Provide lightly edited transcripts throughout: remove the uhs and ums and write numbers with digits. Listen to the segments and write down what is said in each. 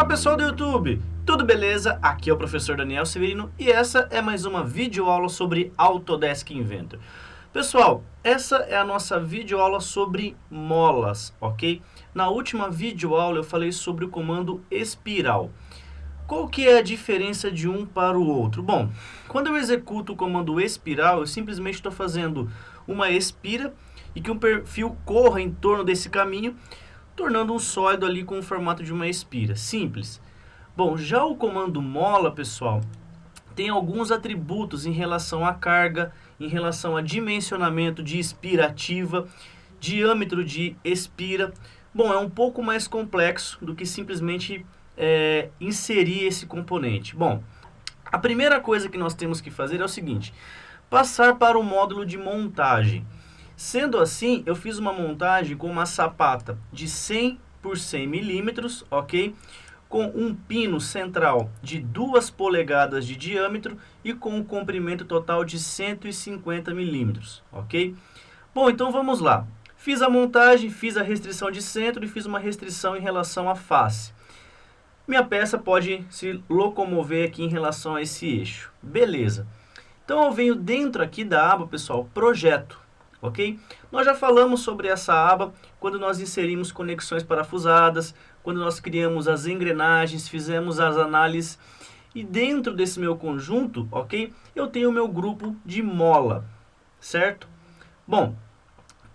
Fala pessoal do YouTube, tudo beleza? Aqui é o professor Daniel Severino e essa é mais uma videoaula sobre Autodesk Inventor. Pessoal, essa é a nossa videoaula sobre molas, ok? Na última videoaula eu falei sobre o comando espiral. Qual que é a diferença de um para o outro? Bom, quando eu executo o comando espiral, eu simplesmente estou fazendo uma espira e que um perfil corra em torno desse caminho, tornando um sólido ali com o formato de uma espira. Simples. Bom, já o comando mola, pessoal, tem alguns atributos em relação à carga, em relação a dimensionamento de espira ativa, diâmetro de espira. Bom, é um pouco mais complexo do que simplesmente inserir esse componente. Bom, a primeira coisa que nós temos que fazer é o seguinte: passar para o módulo de montagem. Sendo assim, eu fiz uma montagem com uma sapata de 100 por 100 milímetros, ok? Com um pino central de 2 polegadas de diâmetro e com um comprimento total de 150 milímetros, ok? Bom, então vamos lá. Fiz a montagem, fiz a restrição de centro e fiz uma restrição em relação à face. Minha peça pode se locomover aqui em relação a esse eixo. Beleza. Então eu venho dentro aqui da aba, pessoal, projeto. Ok? Nós já falamos sobre essa aba quando nós inserimos conexões parafusadas, quando nós criamos as engrenagens, fizemos as análises. E dentro desse meu conjunto, ok? Eu tenho o meu grupo de mola, certo? Bom,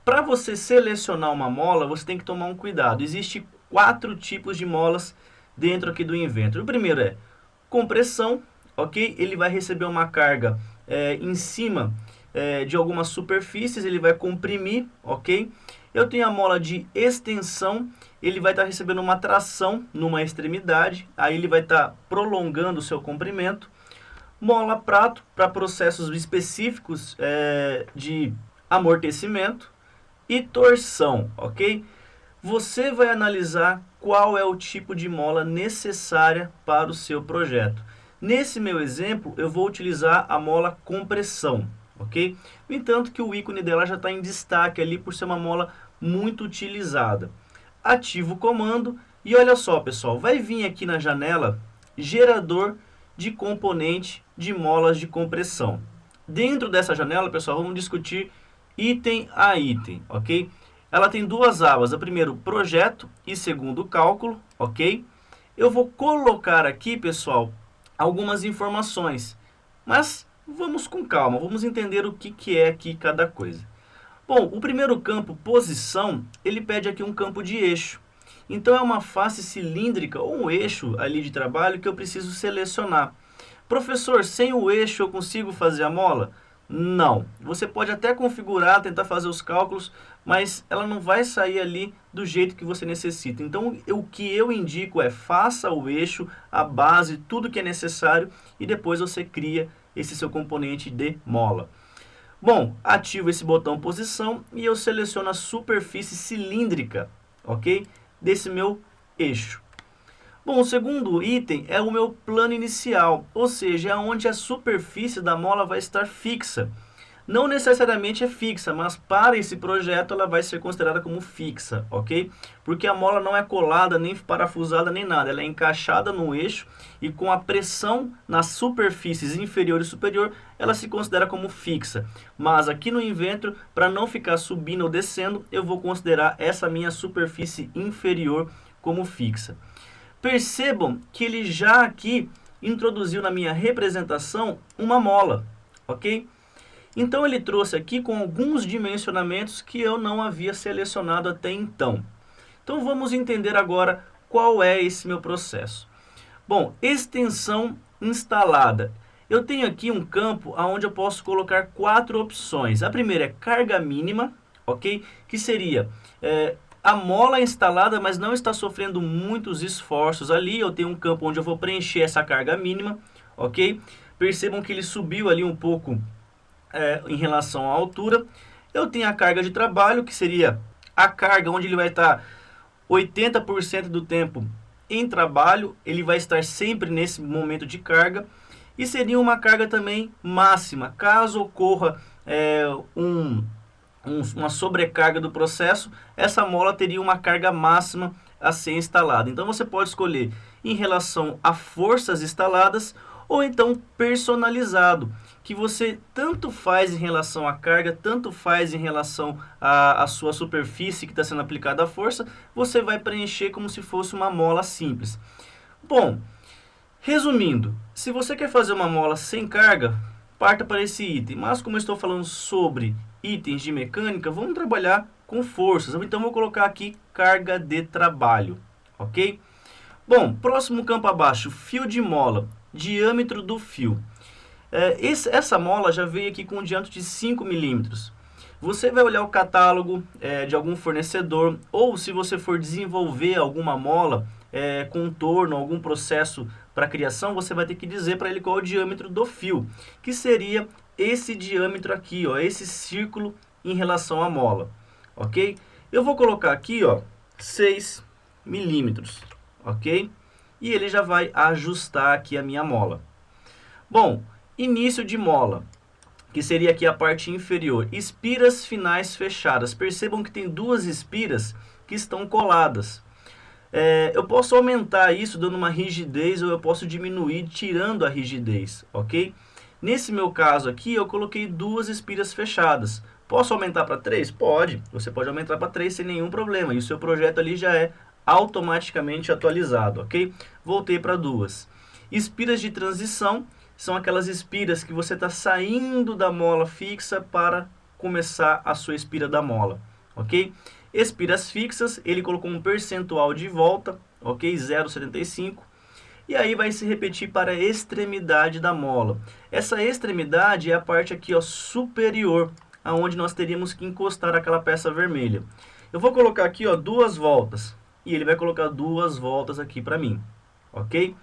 para você selecionar uma mola, você tem que tomar um cuidado. Existem 4 tipos de molas dentro aqui do Inventor. O primeiro é compressão, ok? Ele vai receber uma carga em cima de algumas superfícies, ele vai comprimir, ok? Eu tenho a mola de extensão, ele vai estar recebendo uma tração numa extremidade, aí ele vai estar prolongando o seu comprimento. Mola prato, para processos específicos de amortecimento. E torção, ok? Você vai analisar qual é o tipo de mola necessária para o seu projeto. Nesse meu exemplo, eu vou utilizar a mola compressão, ok? No entanto, que o ícone dela já está em destaque ali por ser uma mola muito utilizada. Ativo o comando e olha só, pessoal, vai vir aqui na janela gerador de componente de molas de compressão. Dentro dessa janela, pessoal, vamos discutir item a item, ok? Ela tem 2 abas, a primeiro projeto e segundo cálculo, ok? Eu vou colocar aqui, pessoal, algumas informações, mas vamos com calma, vamos entender o que é aqui cada coisa. Bom, o primeiro campo, posição, ele pede aqui um campo de eixo. Então é uma face cilíndrica ou um eixo ali de trabalho que eu preciso selecionar. Professor, sem o eixo eu consigo fazer a mola? Não. Você pode até configurar, tentar fazer os cálculos, mas ela não vai sair ali do jeito que você necessita. Então, o que eu indico é faça o eixo, a base, tudo que é necessário e depois você cria esse seu componente de mola. Bom, ativo esse botão posição e eu seleciono a superfície cilíndrica, ok? Desse meu eixo. Bom, o segundo item é o meu plano inicial, ou seja, é onde a superfície da mola vai estar fixa. Não necessariamente é fixa, mas para esse projeto ela vai ser considerada como fixa, ok? Porque a mola não é colada, nem parafusada, nem nada. Ela é encaixada no eixo e com a pressão nas superfícies inferior e superior, ela se considera como fixa. Mas aqui no Inventor, para não ficar subindo ou descendo, eu vou considerar essa minha superfície inferior como fixa. Percebam que ele já aqui introduziu na minha representação uma mola, ok? Então ele trouxe aqui com alguns dimensionamentos que eu não havia selecionado até então. Então vamos entender agora qual é esse meu processo. Bom, extensão instalada. Eu tenho aqui um campo onde eu posso colocar 4 opções. A primeira é carga mínima, ok? Que seria a mola instalada, mas não está sofrendo muitos esforços ali. Eu tenho um campo onde eu vou preencher essa carga mínima, ok? Percebam que ele subiu ali um pouco em relação à altura. Eu tenho a carga de trabalho, que seria a carga onde ele vai estar 80% do tempo em trabalho. Ele vai estar sempre nesse momento de carga. E seria uma carga também máxima. Caso ocorra uma sobrecarga do processo, essa mola teria uma carga máxima a ser instalada. Então você pode escolher em relação a forças instaladas ou então personalizado, que você tanto faz em relação à carga, tanto faz em relação à sua superfície que está sendo aplicada a força, você vai preencher como se fosse uma mola simples. Bom, resumindo, se você quer fazer uma mola sem carga, parta para esse item. Mas como eu estou falando sobre itens de mecânica, vamos trabalhar com forças. Então vou colocar aqui carga de trabalho, ok? Bom, próximo campo abaixo, fio de mola, diâmetro do fio. Essa mola já veio aqui com um diâmetro de 5 milímetros. Você vai olhar o catálogo de algum fornecedor, ou se você for desenvolver alguma mola contorno, algum processo para criação, você vai ter que dizer para ele qual é o diâmetro do fio, que seria esse diâmetro aqui, ó, esse círculo em relação à mola, ok? Eu vou colocar aqui, ó, 6 milímetros, ok? E ele já vai ajustar aqui a minha mola. Bom, início de mola, que seria aqui a parte inferior, espiras finais fechadas. Percebam que tem duas espiras que estão coladas. Eu posso aumentar isso dando uma rigidez ou eu posso diminuir tirando a rigidez, ok? Nesse meu caso aqui eu coloquei duas espiras fechadas. Posso aumentar para 3? Pode. Você pode aumentar para 3 sem nenhum problema. E o seu projeto ali já é automaticamente atualizado, ok? Voltei para 2. Espiras de transição são aquelas espiras que você está saindo da mola fixa para começar a sua espira da mola, ok? Espiras fixas, ele colocou um percentual de volta, ok? 0,75. E aí vai se repetir para a extremidade da mola. Essa extremidade é a parte aqui, ó, superior, aonde nós teríamos que encostar aquela peça vermelha. Eu vou colocar aqui, ó, 2 voltas. E ele vai colocar 2 voltas aqui para mim, ok?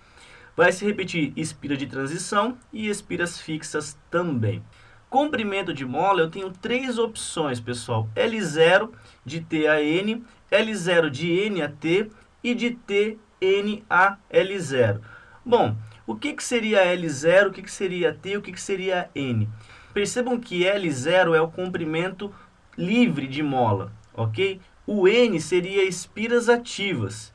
Vai se repetir espira de transição e espiras fixas também. Comprimento de mola, eu tenho 3 opções, pessoal. L0 de T a N, L0 de N a T e de T, N a L0. Bom, o que seria L0, o que seria T e o que seria N? Percebam que L0 é o comprimento livre de mola, ok? O N seria espiras ativas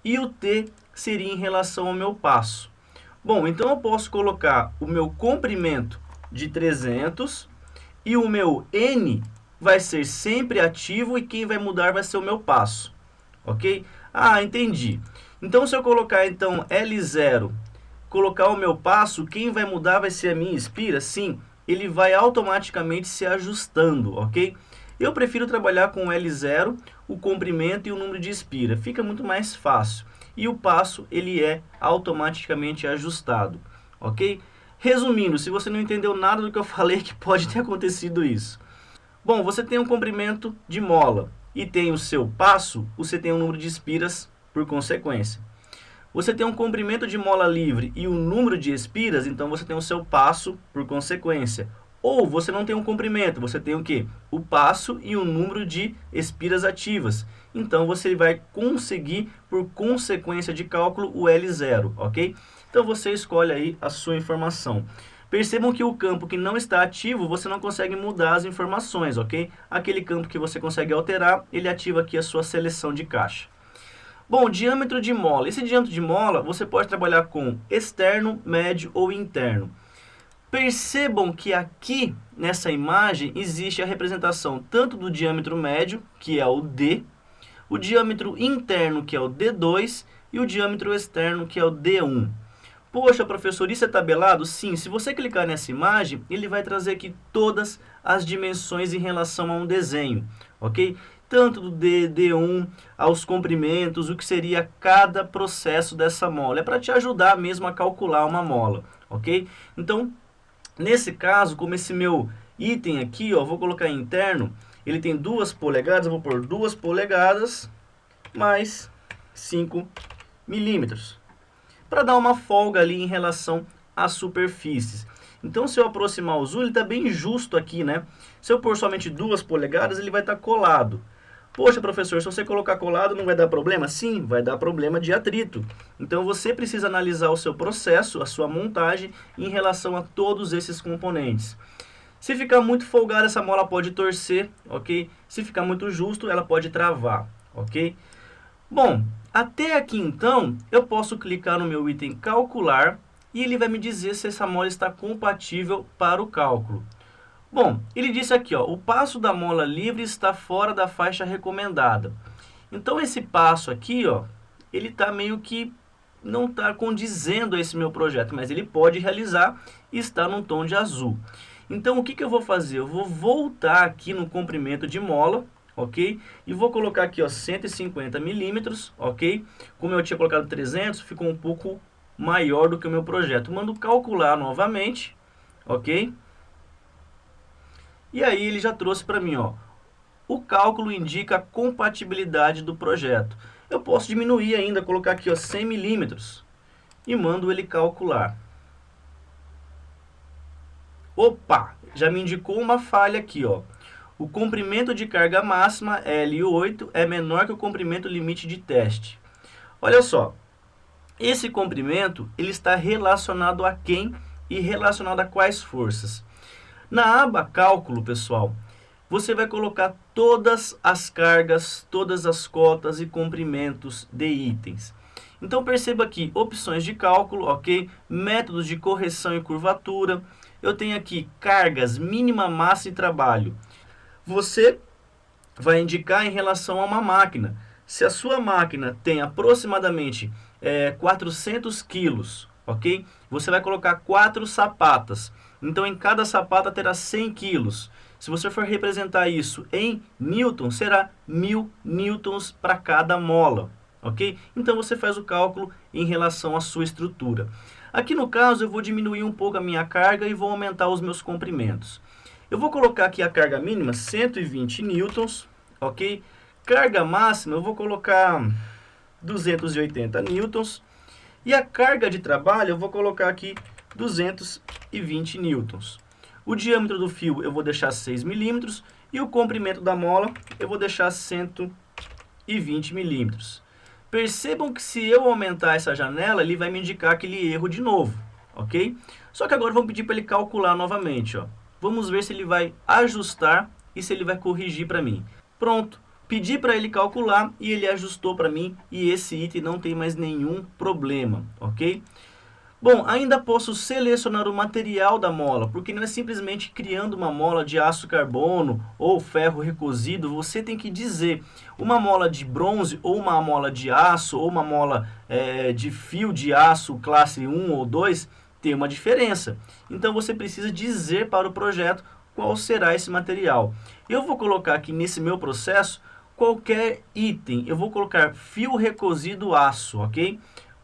e o T seria em relação ao meu passo. Bom, então eu posso colocar o meu comprimento de 300 e o meu N vai ser sempre ativo e quem vai mudar vai ser o meu passo, ok? Ah, entendi. Então se eu colocar então L0, colocar o meu passo, quem vai mudar vai ser a minha espira? Sim, ele vai automaticamente se ajustando, ok? Eu prefiro trabalhar com L0, o comprimento e o número de espira, fica muito mais fácil. E o passo ele é automaticamente ajustado, ok? Resumindo, se você não entendeu nada do que eu falei, que pode ter acontecido isso. Bom, você tem um comprimento de mola e tem o seu passo, você tem um número de espiras por consequência. Você tem um comprimento de mola livre e um número de espiras, então você tem o seu passo por consequência. Ou você não tem um comprimento, você tem o quê? O passo e o número de espiras ativas. Então você vai conseguir, por consequência de cálculo, o L0, ok? Então você escolhe aí a sua informação. Percebam que o campo que não está ativo, você não consegue mudar as informações, ok? Aquele campo que você consegue alterar, ele ativa aqui a sua seleção de caixa. Bom, diâmetro de mola. Esse diâmetro de mola, você pode trabalhar com externo, médio ou interno. Percebam que aqui, nessa imagem, existe a representação tanto do diâmetro médio, que é o D, o diâmetro interno, que é o D2, e o diâmetro externo, que é o D1. Poxa, professor, isso é tabelado? Sim, se você clicar nessa imagem, ele vai trazer aqui todas as dimensões em relação a um desenho, ok? Tanto do D1 aos comprimentos, o que seria cada processo dessa mola. É para te ajudar mesmo a calcular uma mola, ok? Então, nesse caso, como esse meu item aqui, ó, vou colocar em interno, ele tem 2 polegadas, eu vou pôr 2 polegadas mais 5 milímetros. Para dar uma folga ali em relação às superfícies. Então, se eu aproximar o zoom, ele está bem justo aqui, né? Se eu pôr somente 2 polegadas, ele vai estar colado. Poxa, professor, se você colocar colado, não vai dar problema? Sim, vai dar problema de atrito. Então, você precisa analisar o seu processo, a sua montagem, em relação a todos esses componentes. Se ficar muito folgada, essa mola pode torcer, ok? Se ficar muito justo, ela pode travar, ok? Bom, Até aqui então, eu posso clicar no meu item calcular e ele vai me dizer se essa mola está compatível para o cálculo. Bom, ele disse aqui, ó, o passo da mola livre está fora da faixa recomendada. Então esse passo aqui, ó, ele está meio que não está condizendo a esse meu projeto, mas ele pode realizar e está num tom de azul. Então o que, que eu vou fazer? Eu vou voltar aqui no comprimento de mola, ok? E vou colocar aqui, ó, 150 milímetros, ok? Como eu tinha colocado 300, ficou um pouco maior do que o meu projeto. Mando calcular novamente, ok? E aí ele já trouxe para mim, ó, o cálculo indica a compatibilidade do projeto. Eu posso diminuir ainda, colocar aqui, ó, 100 milímetros e mando ele calcular. Opa, já me indicou uma falha aqui, ó. O comprimento de carga máxima L8 é menor que o comprimento limite de teste. Olha só, esse comprimento ele está relacionado a quem e relacionado a quais forças. Na aba cálculo, pessoal, você vai colocar todas as cargas, todas as cotas e comprimentos de itens. Então perceba aqui, opções de cálculo, ok? Métodos de correção e curvatura. Eu tenho aqui cargas, mínima massa e trabalho. Você vai indicar em relação a uma máquina. Se a sua máquina tem aproximadamente 400 quilos, ok? Você vai colocar 4 sapatas. Então, em cada sapata terá 100 quilos. Se você for representar isso em newtons, será 1000 newtons para cada mola, ok? Então, você faz o cálculo em relação à sua estrutura. Aqui no caso, eu vou diminuir um pouco a minha carga e vou aumentar os meus comprimentos. Eu vou colocar aqui a carga mínima, 120 newtons, ok? Carga máxima, eu vou colocar 280 newtons. E a carga de trabalho, eu vou colocar aqui 220 newtons. O diâmetro do fio eu vou deixar 6 milímetros e o comprimento da mola eu vou deixar 120 milímetros. Percebam que se eu aumentar essa janela, ele vai me indicar aquele erro de novo, ok? Só que agora vamos pedir para ele calcular novamente, ó. Vamos ver se ele vai ajustar e se ele vai corrigir para mim. Pronto. Pedi para ele calcular e ele ajustou para mim e esse item não tem mais nenhum problema, ok? Bom, ainda posso selecionar o material da mola, porque não é simplesmente criando uma mola de aço carbono ou ferro recozido, você tem que dizer uma mola de bronze ou uma mola de aço ou uma mola de fio de aço classe 1 ou 2, tem uma diferença. Então você precisa dizer para o projeto qual será esse material. Eu vou colocar aqui nesse meu processo qualquer item, eu vou colocar fio recozido aço, ok?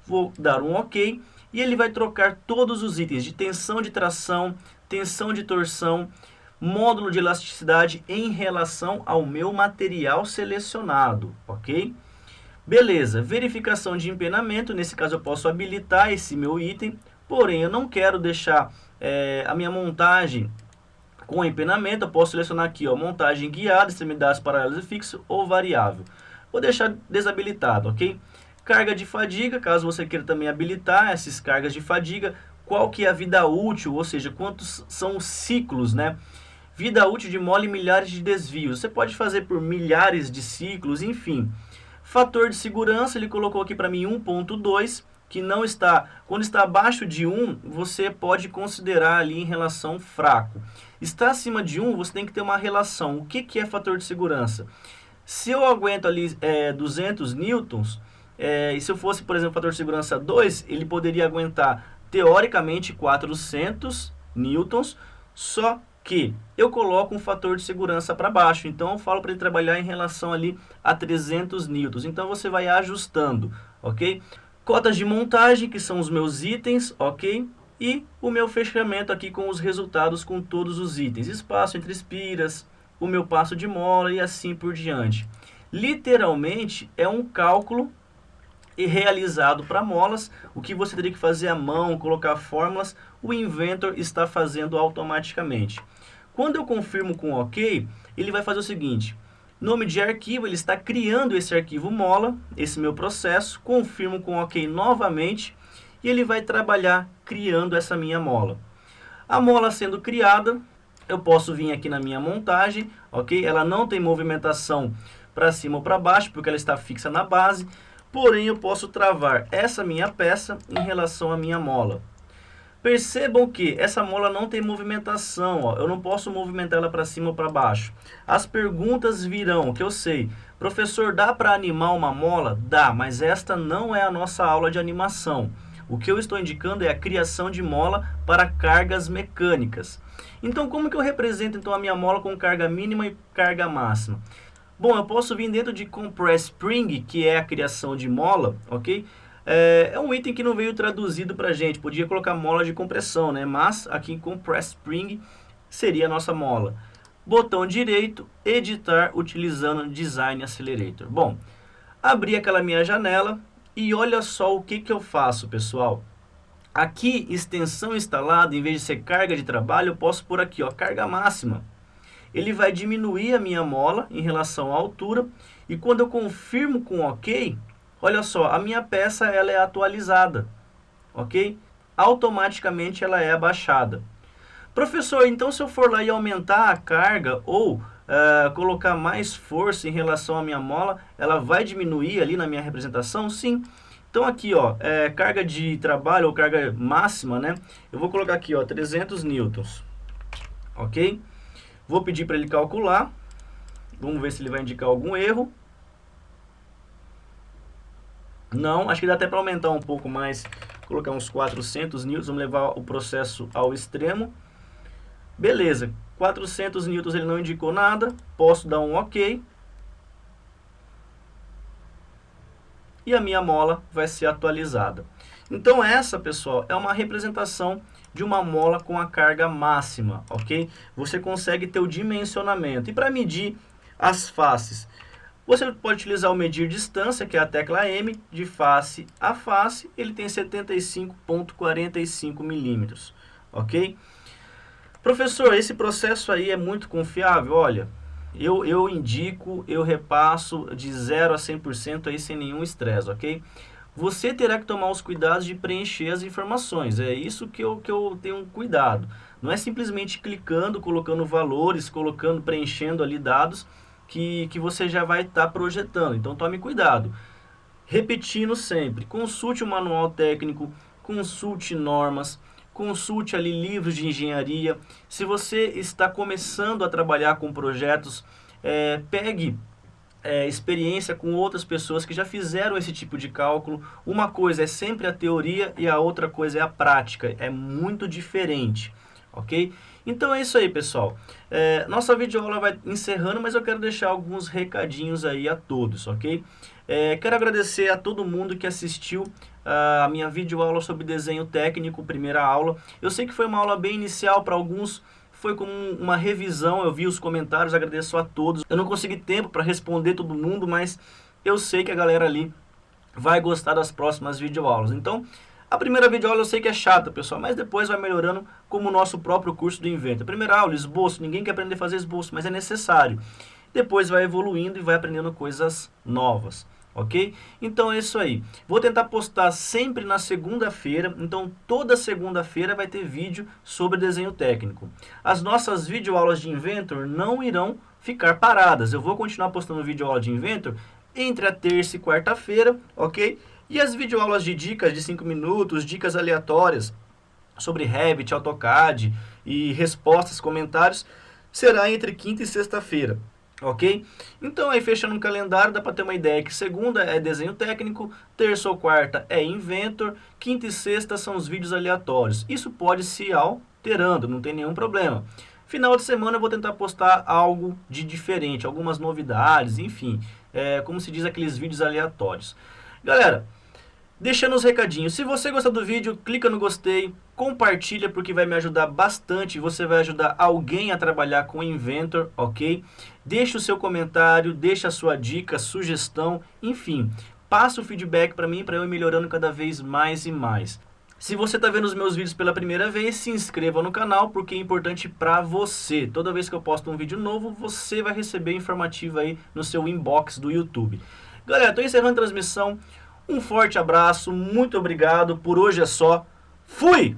Vou dar um ok e ele vai trocar todos os itens de tensão de tração, tensão de torção, módulo de elasticidade em relação ao meu material selecionado, ok? Beleza, verificação de empenamento, nesse caso eu posso habilitar esse meu item, porém eu não quero deixar a minha montagem com empenamento. Eu posso selecionar aqui, ó, montagem guiada, extremidades paralelas e fixo ou variável. Vou deixar desabilitado, ok? Carga de fadiga, caso você queira também habilitar essas cargas de fadiga, qual que é a vida útil, ou seja, quantos são os ciclos, né? Vida útil de mola e milhares de desvios. Você pode fazer por milhares de ciclos, enfim. Fator de segurança, ele colocou aqui para mim 1.2, que não está, quando está abaixo de 1, você pode considerar ali em relação fraco. Está acima de 1, você tem que ter uma relação. O que é fator de segurança? Se eu aguento ali 200 newtons, e se eu fosse, por exemplo, fator de segurança 2, ele poderia aguentar, teoricamente, 400 newtons, só que eu coloco um fator de segurança para baixo. Então, eu falo para ele trabalhar em relação ali a 300 newtons. Então, você vai ajustando, ok? Cotas de montagem, que são os meus itens, ok? E o meu fechamento aqui com os resultados com todos os itens. Espaço entre espiras, o meu passo de mola e assim por diante. Literalmente, é um cálculo realizado para molas. O que você teria que fazer à mão, colocar fórmulas, o Inventor está fazendo automaticamente. Quando eu confirmo com OK, ele vai fazer o seguinte: nome de arquivo, ele está criando esse arquivo mola, esse meu processo, confirmo com OK novamente, e ele vai trabalhar criando essa minha mola. A mola sendo criada, eu posso vir aqui na minha montagem, ok? Ela não tem movimentação para cima ou para baixo, porque ela está fixa na base. porém eu posso travar essa minha peça em relação à minha mola. Percebam que essa mola não tem movimentação, ó. Eu não posso movimentar ela para cima ou para baixo. As perguntas virão, que eu sei. Professor, dá para animar uma mola? Dá, mas esta não é a nossa aula de animação. O que eu estou indicando é a criação de mola para cargas mecânicas. Então, como que eu represento então a minha mola com carga mínima e carga máxima? Bom, eu posso vir dentro de Compress Spring, que é a criação de mola, ok? É um item que não veio traduzido para a gente, podia colocar mola de compressão, né? Mas aqui em Compress Spring seria a nossa mola. Botão direito, editar utilizando Design Accelerator. Bom, abri aquela minha janela e olha só o que eu faço, pessoal. Aqui, extensão instalada, em vez de ser carga de trabalho, eu posso pôr aqui, ó, carga máxima. Ele vai diminuir a minha mola em relação à altura e quando eu confirmo com OK, olha só, a minha peça ela é atualizada, ok? Automaticamente ela é abaixada. Professor, então se eu for lá e aumentar a carga ou colocar mais força em relação à minha mola, ela vai diminuir ali na minha representação? Sim. Então aqui, ó, carga de trabalho ou carga máxima, né? Eu vou colocar aqui, ó, 300 newtons, ok? Vou pedir para ele calcular. Vamos ver se ele vai indicar algum erro. Não, acho que dá até para aumentar um pouco mais, colocar uns 400 newtons, vamos levar o processo ao extremo. Beleza, 400 newtons ele não indicou nada, posso dar um OK. E a minha mola vai ser atualizada. Então essa, pessoal, é uma representação de uma mola com a carga máxima, ok? Você consegue ter o dimensionamento. E para medir as faces, você pode utilizar o medir distância, que é a tecla M, de face a face, ele tem 75,45 milímetros, ok? Professor, esse processo aí é muito confiável? Olha, eu indico, eu repasso de 0 a 100% aí sem nenhum estresse, ok? Você terá que tomar os cuidados de preencher as informações, é isso que eu tenho cuidado. Não é simplesmente clicando, colocando valores, preenchendo ali dados, que você já vai estar projetando. Então tome cuidado. Repetindo sempre, consulte o manual técnico, consulte normas, consulte ali livros de engenharia. Se você está começando a trabalhar com projetos, pegue experiência com outras pessoas que já fizeram esse tipo de cálculo. Uma coisa é sempre a teoria e a outra coisa é a prática, é muito diferente. Ok? Então é isso aí, pessoal. Nossa videoaula vai encerrando, mas eu quero deixar alguns recadinhos aí a todos, ok? Quero agradecer a todo mundo que assistiu a minha videoaula sobre desenho técnico, primeira aula. Eu sei que foi uma aula bem inicial para alguns, foi como uma revisão, eu vi os comentários, agradeço a todos. Eu não consegui tempo para responder todo mundo, mas eu sei que a galera ali vai gostar das próximas videoaulas. Então, a primeira videoaula eu sei que é chata, pessoal, mas depois vai melhorando como o nosso próprio curso do Inventor. Primeira aula, esboço, ninguém quer aprender a fazer esboço, mas é necessário. Depois vai evoluindo e vai aprendendo coisas novas, ok? Então é isso aí. Vou tentar postar sempre na segunda-feira, então toda segunda-feira vai ter vídeo sobre desenho técnico. As nossas videoaulas de Inventor não irão ficar paradas. Eu vou continuar postando videoaula de Inventor entre a terça e quarta-feira, ok? E as videoaulas de dicas de 5 minutos, dicas aleatórias sobre Revit, AutoCAD e respostas, comentários, será entre quinta e sexta-feira, ok? Então aí fechando um calendário, dá para ter uma ideia que segunda é desenho técnico, terça ou quarta é Inventor, quinta e sexta são os vídeos aleatórios. Isso pode se alterando, não tem nenhum problema. Final de semana eu vou tentar postar algo de diferente, algumas novidades, enfim, como se diz, aqueles vídeos aleatórios. Galera, deixando os recadinhos, se você gostou do vídeo, clica no gostei, compartilha porque vai me ajudar bastante, você vai ajudar alguém a trabalhar com Inventor, ok? Deixa o seu comentário, deixa a sua dica, sugestão, enfim, passa o feedback para mim, para eu ir melhorando cada vez mais e mais. Se você está vendo os meus vídeos pela primeira vez, se inscreva no canal porque é importante para você. Toda vez que eu posto um vídeo novo, você vai receber informativo aí no seu inbox do YouTube. Galera, estou encerrando a transmissão. Um forte abraço, muito obrigado, por hoje é só. Fui!